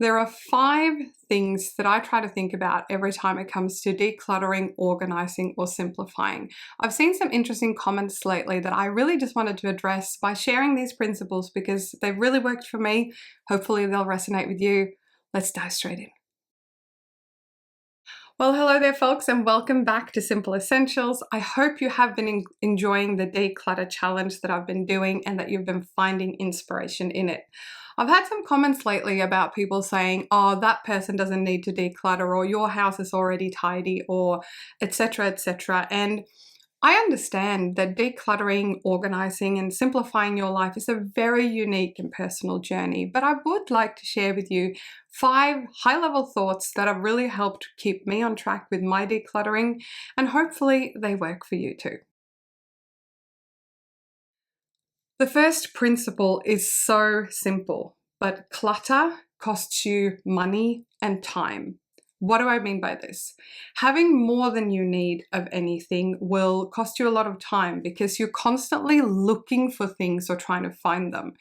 There are 5 things that I try to think about every time it comes to decluttering, organizing, or simplifying. I've seen some interesting comments lately that I really just wanted to address by sharing these principles because they've really worked for me. Hopefully they'll resonate with you. Let's dive straight in. Well, hello there folks, and welcome back to Simple Essentials. I hope you have been enjoying the declutter challenge that I've been doing and that you've been finding inspiration in it. I've had some comments lately about people saying, oh, that person doesn't need to declutter, or your house is already tidy, or etc, etc. And I understand that decluttering, organizing, and simplifying your life is a very unique and personal journey, but I would like to share with you 5 high-level thoughts that have really helped keep me on track with my decluttering, and hopefully they work for you too. The first principle is so simple, but clutter costs you money and time. What do I mean by this? Having more than you need of anything will cost you a lot of time because you're constantly looking for things or trying to find them.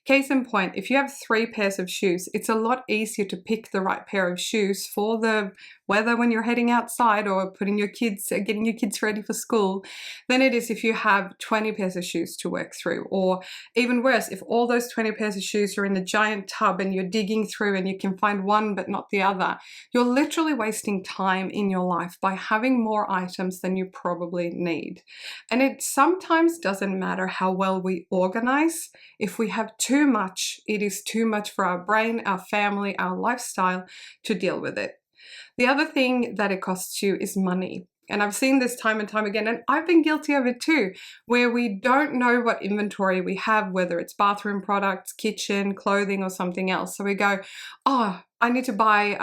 Case in point, if you have 3 pairs of shoes, it's a lot easier to pick the right pair of shoes for the weather when you're heading outside or getting your kids ready for school than it is if you have 20 pairs of shoes to work through. Or even worse, if all those 20 pairs of shoes are in a giant tub and you're digging through and you can find one but not the other, you're literally wasting time in your life by having more items than you probably need. And it sometimes doesn't matter how well we organize. If we have too much, it is too much for our brain, our family, our lifestyle to deal with it. The other thing that it costs you is money. And I've seen this time and time again, and I've been guilty of it too, where we don't know what inventory we have, whether it's bathroom products, kitchen, clothing, or something else. So we go, oh, I need to buy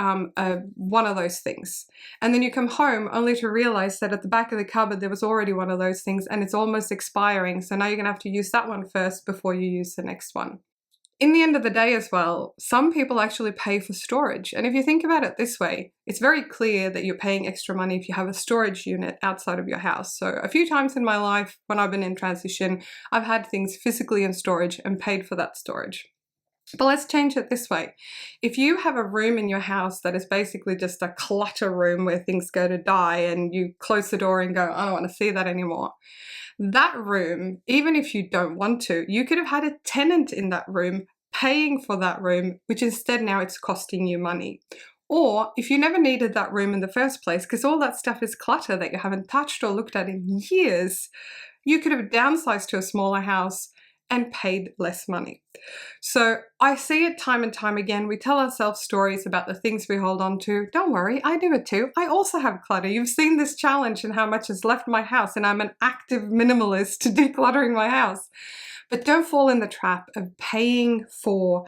one of those things. And then you come home only to realize that at the back of the cupboard, there was already one of those things and it's almost expiring. So now you're gonna have to use that one first before you use the next one. In the end of the day as well, some people actually pay for storage. And if you think about it this way, it's very clear that you're paying extra money if you have a storage unit outside of your house. So a few times in my life when I've been in transition, I've had things physically in storage and paid for that storage. But let's change it this way. If you have a room in your house that is basically just a clutter room where things go to die and you close the door and go, I don't want to see that anymore. That room, even if you don't want to, you could have had a tenant in that room paying for that room, which instead now it's costing you money. Or if you never needed that room in the first place, because all that stuff is clutter that you haven't touched or looked at in years, you could have downsized to a smaller house and paid less money. So I see it time and time again. We tell ourselves stories about the things we hold on to. Don't worry, I do it too. I also have clutter. You've seen this challenge and how much has left my house, and I'm an active minimalist to decluttering my house. But don't fall in the trap of paying for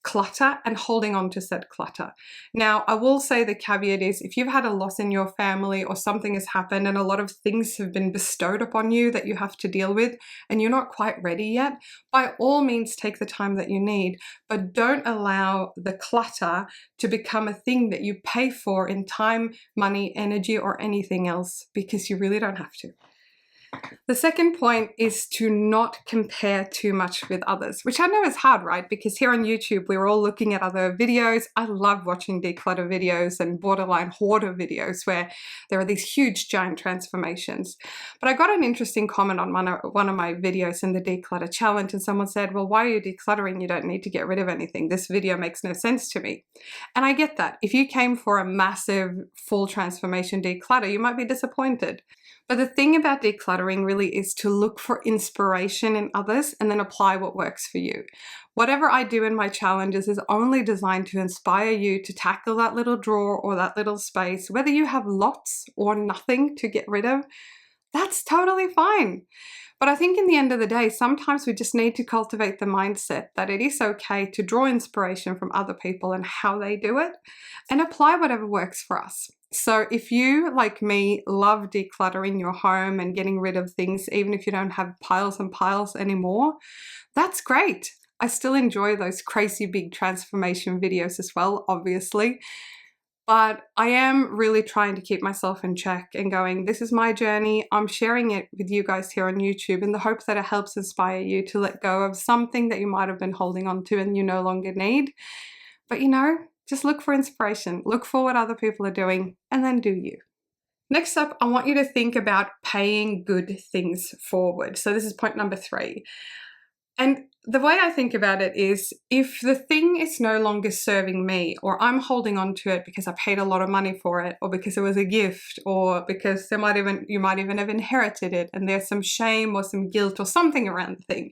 clutter and holding on to said clutter. Now, I will say the caveat is if you've had a loss in your family or something has happened and a lot of things have been bestowed upon you that you have to deal with and you're not quite ready yet, by all means take the time that you need, but don't allow the clutter to become a thing that you pay for in time, money, energy, or anything else, because you really don't have to. The second point is to not compare too much with others, which I know is hard, right? Because here on YouTube, we're all looking at other videos. I love watching declutter videos and borderline hoarder videos where there are these huge giant transformations. But I got an interesting comment on one of my videos in the declutter challenge, and someone said, well, why are you decluttering? You don't need to get rid of anything. This video makes no sense to me. And I get that. If you came for a massive full transformation declutter, you might be disappointed. But the thing about decluttering really is to look for inspiration in others and then apply what works for you. Whatever I do in my challenges is only designed to inspire you to tackle that little drawer or that little space. Whether you have lots or nothing to get rid of, that's totally fine. But I think in the end of the day, sometimes we just need to cultivate the mindset that it is okay to draw inspiration from other people and how they do it and apply whatever works for us. So if you, like me, love decluttering your home and getting rid of things, even if you don't have piles and piles anymore, that's great. I still enjoy those crazy big transformation videos as well, obviously. But I am really trying to keep myself in check and going, this is my journey. I'm sharing it with you guys here on YouTube in the hope that it helps inspire you to let go of something that you might have been holding on to and you no longer need. But you know, Just look for inspiration, look for what other people are doing, and then do you. Next up, I want you to think about paying good things forward. So this is point number 3. And the way I think about it is, if the thing is no longer serving me, or I'm holding on to it because I paid a lot of money for it, or because it was a gift, or because you might even have inherited it and there's some shame or some guilt or something around the thing,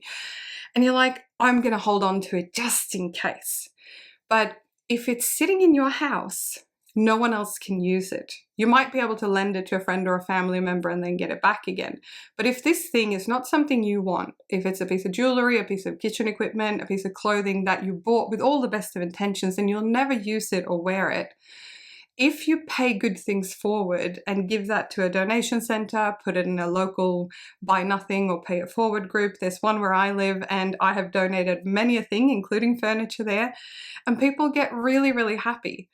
and you're like, I'm going to hold on to it just in case. But if it's sitting in your house, no one else can use it. You might be able to lend it to a friend or a family member and then get it back again. But if this thing is not something you want, if it's a piece of jewelry, a piece of kitchen equipment, a piece of clothing that you bought with all the best of intentions, and you'll never use it or wear it, if you pay good things forward and give that to a donation center, put it in a local buy nothing or pay it forward group. There's one where I live, and I have donated many a thing, including furniture there, and people get really, really happy.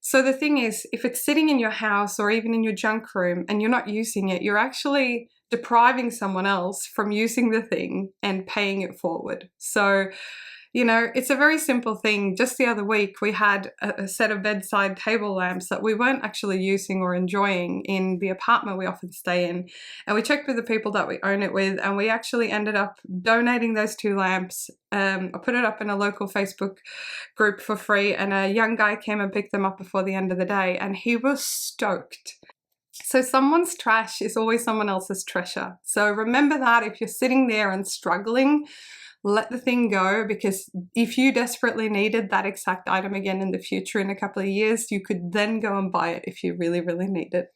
So the thing is, if it's sitting in your house or even in your junk room and you're not using it, you're actually depriving someone else from using the thing and paying it forward. So, you know, it's a very simple thing. Just the other week, we had a set of bedside table lamps that we weren't actually using or enjoying in the apartment we often stay in. And we checked with the people that we own it with, and we actually ended up donating those 2 lamps. I put it up in a local Facebook group for free, and a young guy came and picked them up before the end of the day, and he was stoked. So someone's trash is always someone else's treasure. So remember that if you're sitting there and struggling, let the thing go, because if you desperately needed that exact item again in the future in a couple of years, you could then go and buy it if you really, really need it.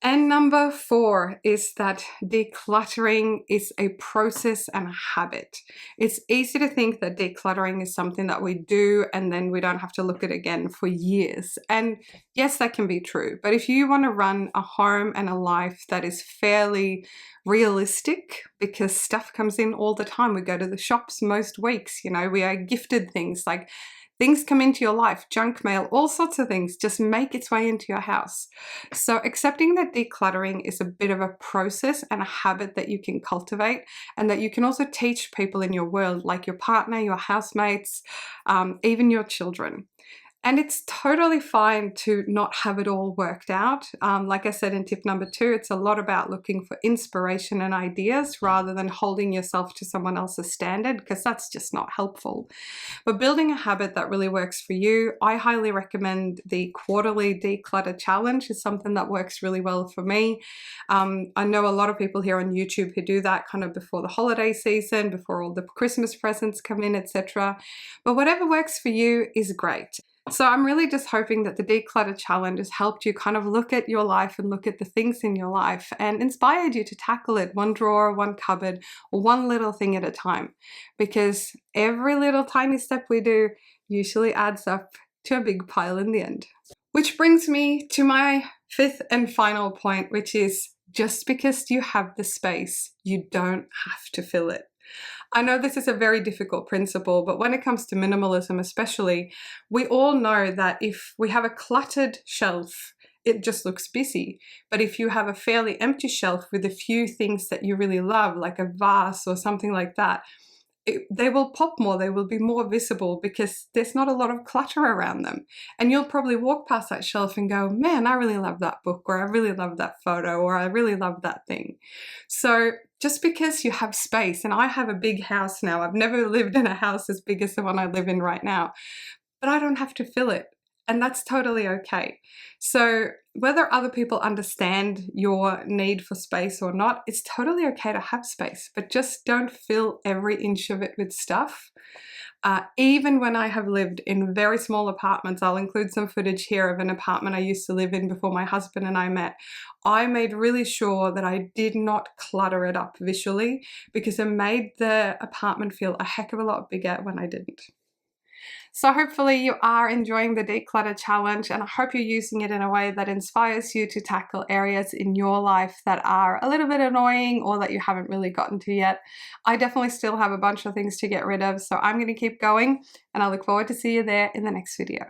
And number 4 is that decluttering is a process and a habit. It's easy to think that decluttering is something that we do and then we don't have to look at it again for years. And yes, that can be true. But if you want to run a home and a life that is fairly realistic, because stuff comes in all the time. We go to the shops most weeks, you know, we are gifted things, like things come into your life, junk mail, all sorts of things just make its way into your house. So accepting that decluttering is a bit of a process and a habit that you can cultivate, and that you can also teach people in your world, like your partner, your housemates, even your children. And it's totally fine to not have it all worked out. Like I said in tip number 2, it's a lot about looking for inspiration and ideas rather than holding yourself to someone else's standard, because that's just not helpful. But building a habit that really works for you, I highly recommend the quarterly declutter challenge. Is something that works really well for me. I know a lot of people here on YouTube who do that kind of before the holiday season, before all the Christmas presents come in, etc. But whatever works for you is great. So I'm really just hoping that the declutter challenge has helped you kind of look at your life and look at the things in your life and inspired you to tackle it one drawer, one cupboard, or one little thing at a time. Because every little tiny step we do usually adds up to a big pile in the end. Which brings me to my 5th and final point, which is just because you have the space, you don't have to fill it. I know this is a very difficult principle, but when it comes to minimalism especially, we all know that if we have a cluttered shelf, it just looks busy. But if you have a fairly empty shelf with a few things that you really love, like a vase or something like that, they will pop more, they will be more visible because there's not a lot of clutter around them. And you'll probably walk past that shelf and go, man, I really love that book, or I really love that photo, or I really love that thing. So just because you have space, and I have a big house now, I've never lived in a house as big as the one I live in right now, but I don't have to fill it. And that's totally okay. So whether other people understand your need for space or not, it's totally okay to have space, but just don't fill every inch of it with stuff. Even when I have lived in very small apartments, I'll include some footage here of an apartment I used to live in before my husband and I met. I made really sure that I did not clutter it up visually, because it made the apartment feel a heck of a lot bigger when I didn't. So hopefully you are enjoying the declutter challenge, and I hope you're using it in a way that inspires you to tackle areas in your life that are a little bit annoying or that you haven't really gotten to yet. I definitely still have a bunch of things to get rid of, so I'm going to keep going, and I look forward to see you there in the next video.